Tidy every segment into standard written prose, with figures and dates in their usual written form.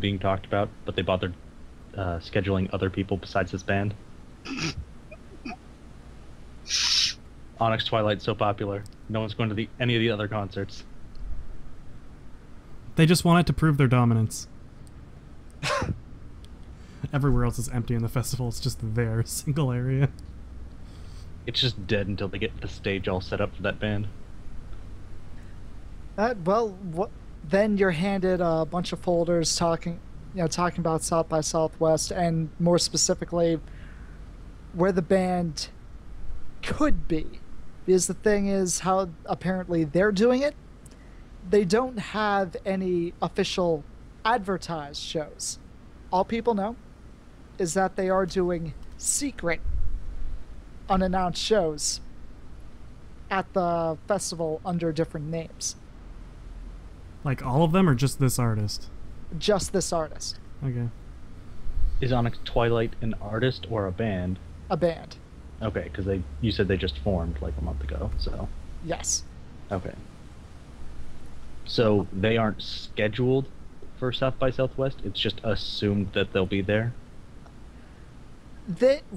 even being talked about, but they bothered scheduling other people besides this band. Onyx Twilight's so popular, no one's going to any of the other concerts. They just wanted to prove their dominance. Everywhere else is empty in the festival. It's just their single area. It's just dead until they get the stage all set up for that band. Then you're handed a bunch of folders talking about South by Southwest, and more specifically, where the band could be. Because the thing is, how apparently they're doing it, they don't have any official advertised shows. All people know is that they are doing secret, unannounced shows at the festival under different names. Like all of them, or just this artist? Just this artist. Okay. Is Onyx Twilight an artist or a band? A band. Okay, because you said they just formed like a month ago, so... Yes. Okay. So they aren't scheduled for South by Southwest? It's just assumed that they'll be there?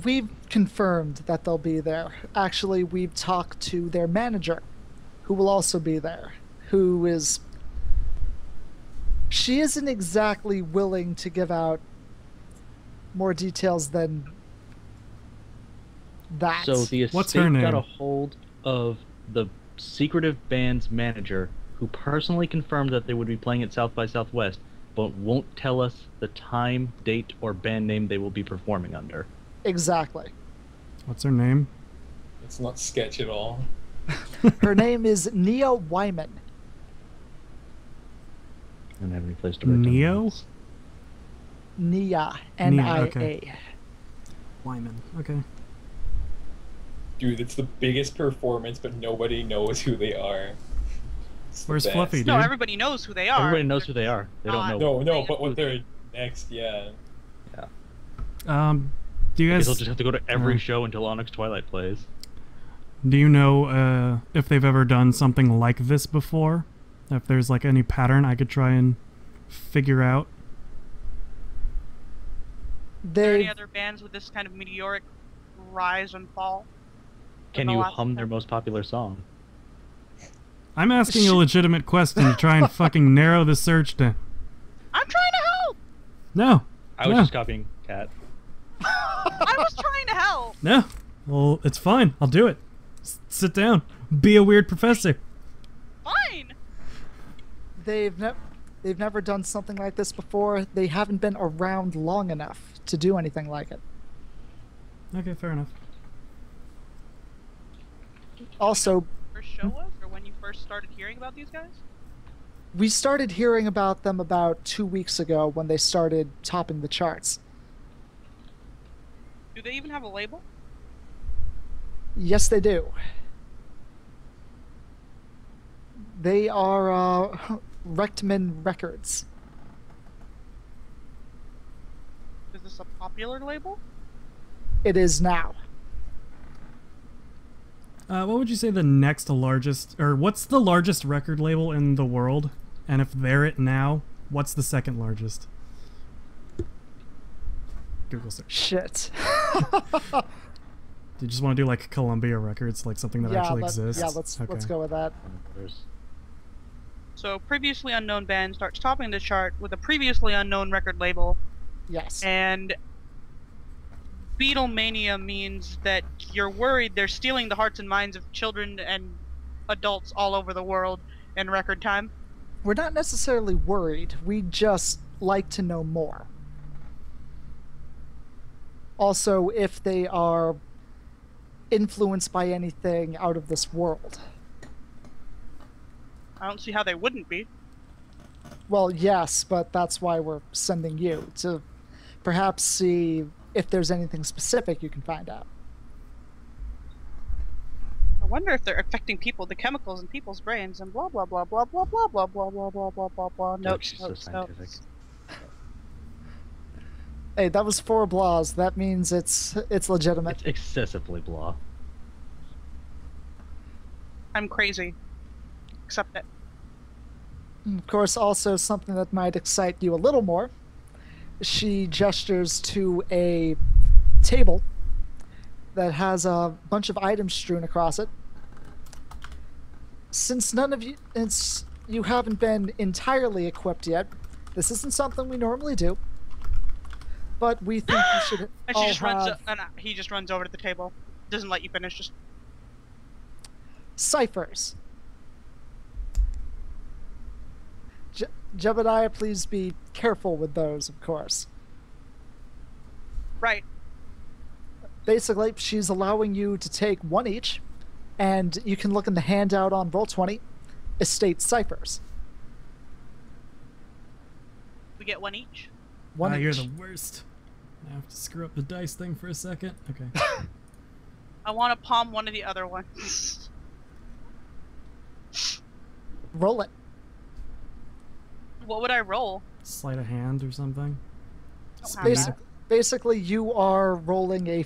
We've confirmed that they'll be there. Actually, we've talked to their manager, who will also be there, who is... She isn't exactly willing to give out more details than that. So the What's her estate name? got a hold of the secretive band's manager, who personally confirmed that they would be playing at South by Southwest, but won't tell us the time, date, or band name they will be performing under. Exactly. What's her name? It's not sketch at all. Her name is Nia Wyman. I don't have any place to write down Neo? notes. Nia. N-I-A. okay. Wyman. Okay. Dude, it's the biggest performance, but nobody knows who they are. It's the Where's best. Fluffy, dude? No, everybody knows who they are. Everybody knows who they are. They don't know. No, but what they're next, yeah. Do you I guess guys... they'll just have to go to every show until Onyx Twilight plays. Do you know if they've ever done something like this before? If there's like any pattern I could try and figure out? Are there any They other bands with this kind of meteoric rise and fall? Can the you last hum their time? most popular song? I'm asking a legitimate question to try and fucking narrow the search down. I'm trying to help! No. I was no. just copying Cat. I was trying to help! No. Well, it's fine. I'll do it. Sit down. Be a weird professor. Fine! they've never done something like this before. They haven't been around long enough to do anything like it. Okay, fair enough. Also, First show was, or when you first started hearing about these guys? we started hearing about them about 2 weeks ago when they started topping the charts. Do they even have a label? Yes, they do. They are Rechtman Records. Is this a popular label? It is now. What would you say the next largest, or what's the largest record label in the world? And if they're it now, what's the second largest? Google search. Shit. Do you just want to do like Columbia Records, like something that actually exists? Yeah, let's Okay. go with that. So, previously unknown band starts topping the chart with a previously unknown record label, Yes. and Beatlemania means that you're worried they're stealing the hearts and minds of children and adults all over the world in record time. We're not necessarily worried. We just like to know more. Also, if they are influenced by anything out of this world. I don't see how they wouldn't be. Well, yes, but that's why we're sending you, to perhaps see if there's anything specific you can find out. I wonder if they're affecting people, the chemicals in people's brains, and blah blah blah blah blah blah blah blah blah blah blah blah blah. Notes, so notes, scientific. notes. Hey, that was 4 blahs. That means it's legitimate. It's excessively blah. I'm crazy. Accept it. Of course, also something that might excite you a little more She gestures to a table that has a bunch of items strewn across it. Since you haven't been entirely equipped yet, this isn't something we normally do. But we think you should And all she just runs. have And he just runs over to the table. Doesn't let you finish. Just ciphers. Jebediah, please be careful with those, of course. right. Basically, she's allowing you to take one each, and you can look in the handout on Roll20, estate ciphers. We get one each. One each. You're the worst. I have to screw up the dice thing for a second. Okay. I want to palm one of the other ones. Roll it. What would I roll? Sleight of hand or something. Don't have Speed. that. Basically, you are rolling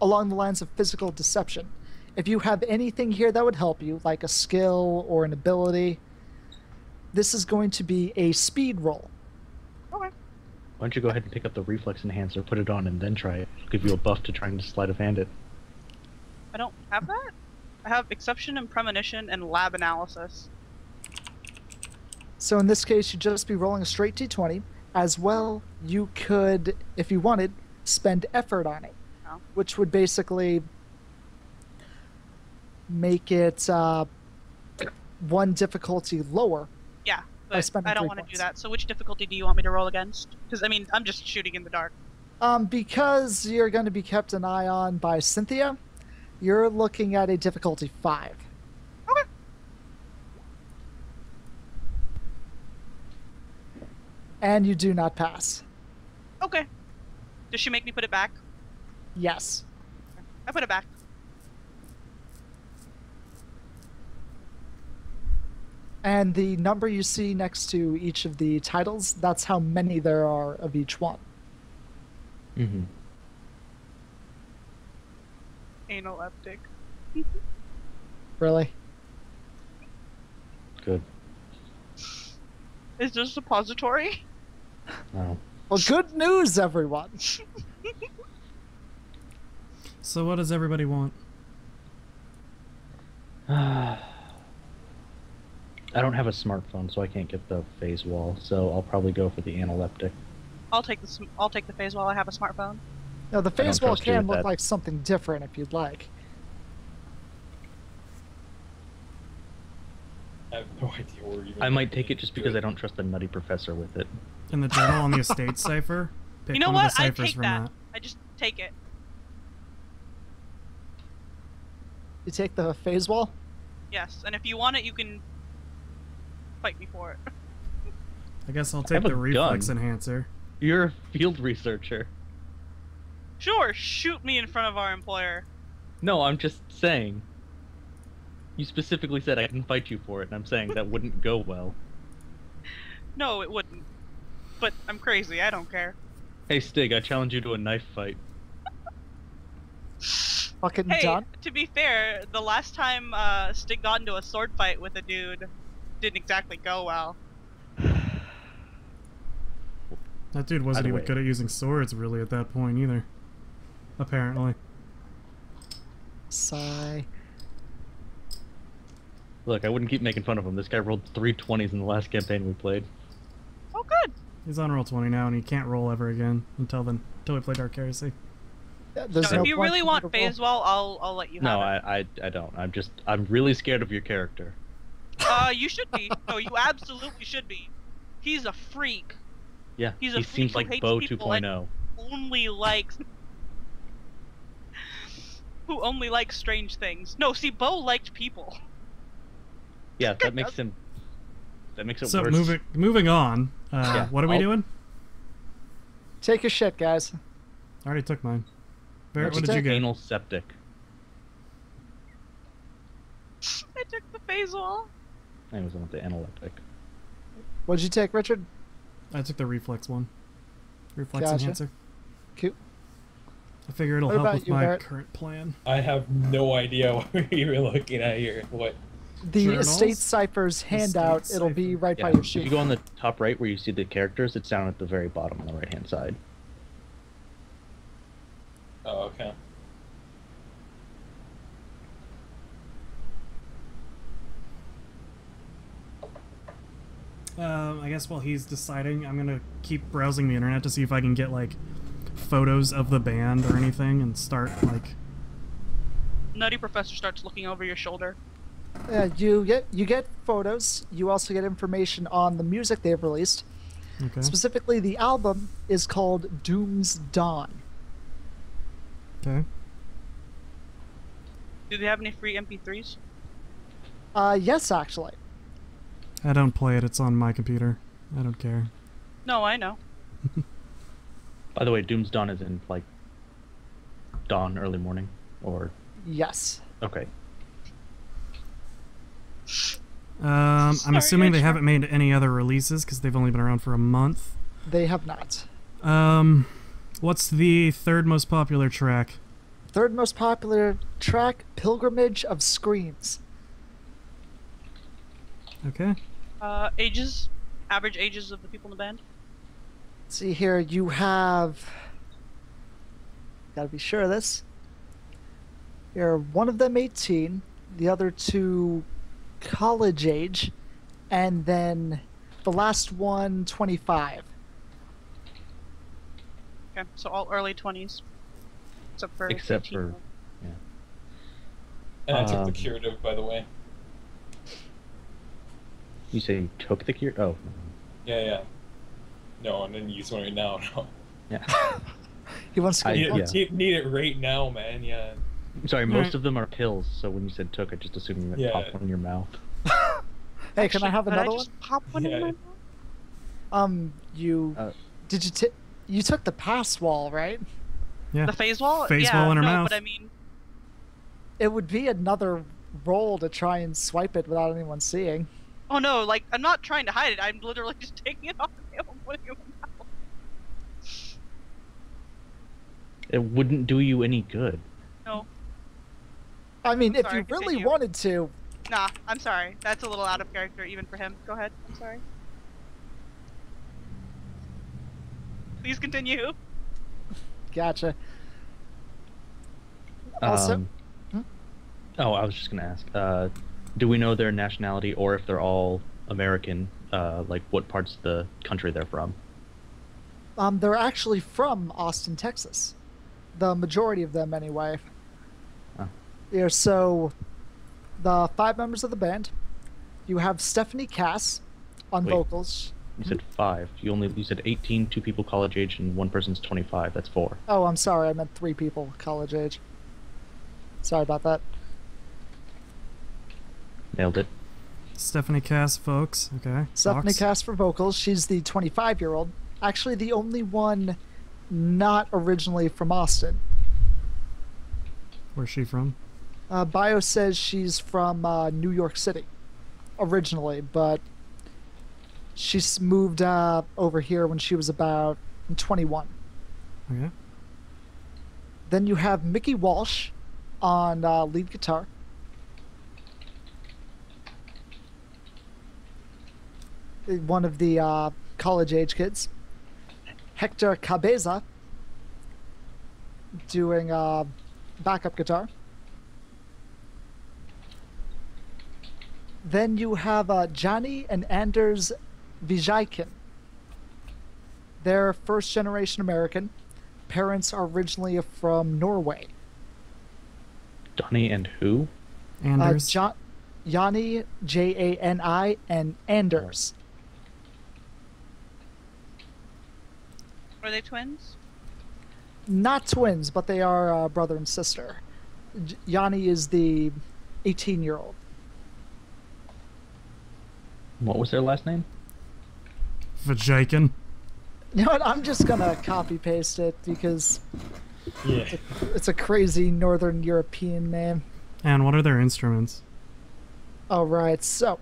along the lines of physical deception. If you have anything here that would help you, like a skill or an ability, this is going to be a speed roll. Okay. Why don't you go ahead and pick up the reflex enhancer, put it on, and then try it? It'll give you a buff to trying to sleight of hand it. I don't have that. I have exception and premonition and lab analysis. So in this case, you'd just be rolling a straight d20. As well, you could, if you wanted, spend effort on it, Oh. which would basically make it one difficulty lower. Yeah, By but spending I don't 3 want to do points. that. So which difficulty do you want me to roll against? Because I mean, I'm just shooting in the dark. Because you're going to be kept an eye on by Cynthia, you're looking at a difficulty 5. Okay. And you do not pass. Okay. Does she make me put it back? Yes. I put it back. And the number you see next to each of the titles, that's how many there are of each one. Mm-hmm. Analeptic. Really? Good. Is this suppository? No. Well, good news, everyone. So what does everybody want? I don't have a smartphone, so I can't get the phase wall. So I'll probably go for the analeptic. I'll take the phase while I have a smartphone. Now, the phase wall trust you can with look that. like something different if you'd like. I have no idea where even. I might take it just because I don't trust the nutty professor with it. In the journal on the estate cipher? Pick You know one what? of the I ciphers take from that. I just take it. You take the phase wall? Yes, and if you want it, you can fight me for it. I guess I'll I take have a the reflex gun. enhancer. You're a field researcher. Sure, shoot me in front of our employer. No, I'm just saying. You specifically said I can fight you for it, and I'm saying that wouldn't go well. No, it wouldn't. But I'm crazy. I don't care. Hey, Stig, I challenge you to a knife fight. Fucking Hey, done? to be fair, the last time Stig got into a sword fight with a dude didn't exactly go well. That dude wasn't Either even way. good at using swords really at that point either. Apparently. Sigh. Look, I wouldn't keep making fun of him. This guy rolled 3 20s in the last campaign we played. Oh, good. He's on roll 20 now and he can't roll ever again until we play Dark Heresy. Yeah, there's So no if you point really for want me to roll. phase wall, I'll let you No, have it. I don't. I'm really scared of your character. You should be. No, you absolutely should be. He's a freak. Yeah, He's a he freak seems who like hates Bo people 2.0. Only likes. Who only likes strange things. No, see, Bo liked people. Yeah, that makes him. That makes it So worse. moving on. Yeah, What are we I'll- doing? Take your shit, guys. I already took mine. Barrett, What'd what you did you take? get? Anal septic. I took the phase wall. I was on the analeptic. What'd you take, Richard? I took the reflex one. Reflex Gotcha. enhancer. Cool. I figure it'll What help about with you, my Barrett? current plan. I have no idea what we were looking at here. What? The Journals? Estate Ciphers handout, Estate it'll be Cipher. right by Yeah. your If sheet. you go on the top right where you see the characters, it's down at the very bottom on the right hand side. Oh, okay. I guess while he's deciding, I'm gonna keep browsing the internet to see if I can get like photos of the band or anything, and start like. Nutty Professor starts looking over your shoulder. You get photos. You also get information on the music they've released. Okay. Specifically, the album is called Doom's Dawn. Okay. Do they have any free MP3s? Yes, actually. I don't play it. It's on my computer. I don't care. No, I know. By the way, Doom's Dawn is in like dawn, early morning, or Yes. okay. I'm Sorry, assuming they Edge. haven't made any other releases because they've only been around for a month. They have not. What's the third most popular track? Third most popular track, Pilgrimage of Screams. Okay. Ages? Average ages of the people in the band? See here, you have. Gotta be sure of this. Here, one of them 18, the other two college age, and then the last one 25. Okay, so all early 20s. Except for Except 18. for- And I took the Um, curative, by the way. You say you took the cure? Oh, Yeah. No, I didn't use one right now. No. yeah. He wants to go. Need it right now, man. Yeah. Sorry, Alright. most of them are pills. So when you said took, I just assumed you meant Yeah. pop one in your mouth. Hey, can I have Could another I one? just pop one in Yeah. my mouth? You Uh, did you you took the pass wall, right? Yeah. The phase wall? Phase yeah, wall in her no, mouth. but I mean, It would be another roll to try and swipe it without anyone seeing. oh no, like, I'm not trying to hide it. I'm literally just taking it off the table and putting it in my mouth. It wouldn't do you any good. No. I mean, if Sorry, you really continue. wanted to, Nah, I'm sorry. That's a little out of character even for him. Go ahead. I'm sorry. Please continue. gotcha. Also, Um, Oh, I was just gonna ask. Do we know their nationality, or if they're all American? Like what parts of the country they're from? they're actually from Austin, Texas. The majority of them, anyway. Oh. Yeah, so the 5 members of the band, you have Stephanie Cass on Wait. vocals. You said 5. You said 18, 2 people college age, and 1 person's 25. That's 4. Oh, I'm sorry, I meant 3 people college age. Sorry about that. Nailed it. Stephanie Cass, folks. Okay. Stephanie Fox. Cass for vocals. She's the 25-year-old. Actually, the only one not originally from Austin. Where's she from? Bio says she's from New York City originally, but she's moved over here when she was about 21. Okay. Then you have Mickey Walsh on lead guitar. One of the college-age kids. Hector Cabeza doing backup guitar. Then you have Johnny and Anders Vijaykin. They're first-generation American. Parents are originally from Norway. Donnie and who? Anders. Jani, Jani, and Anders. Are they twins? Not twins, but they are brother and sister. Yanni is the 18-year-old. What was their last name? Vajikin. You know what? I'm just gonna copy paste it because Yeah. it's a crazy Northern European name. And what are their instruments? All right, so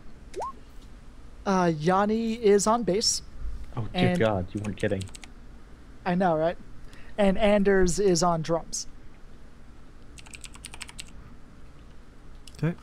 Yanni is on bass. Oh, dear And- God, you weren't kidding. I know, right? And Anders is on drums. Okay.